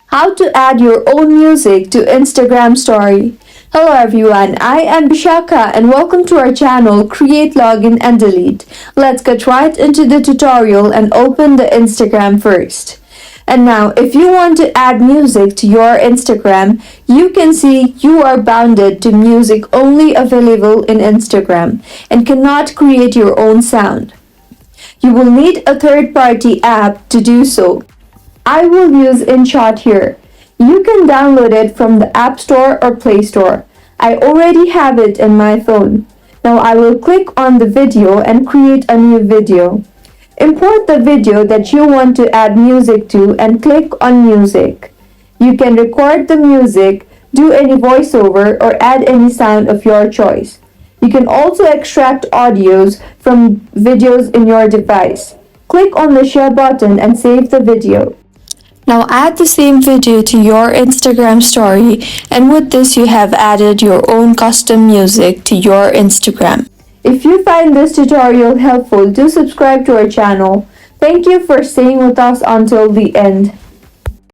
How to add your own music to Instagram story. Hello everyone, I am Bishaka and welcome to our channel Create, Login and Delete. Let's get right into the tutorial and open the Instagram first. And now, if you want to add music to your Instagram, you can see you are bounded to music only available in Instagram and cannot create your own sound. You will need a third-party app to do so. I will use InShot here. You can download it from the App Store or Play Store. I already have it in my phone. Now I will click on the video and create a new video. Import the video that you want to add music to and click on Music. You can record the music, do any voiceover, or add any sound of your choice. You can also extract audios from videos in your device. Click on the share button and save the video. Now add the same video to your Instagram story, and with this you have added your own custom music to your Instagram. If you find this tutorial helpful, do subscribe to our channel. Thank you for staying with us until the end.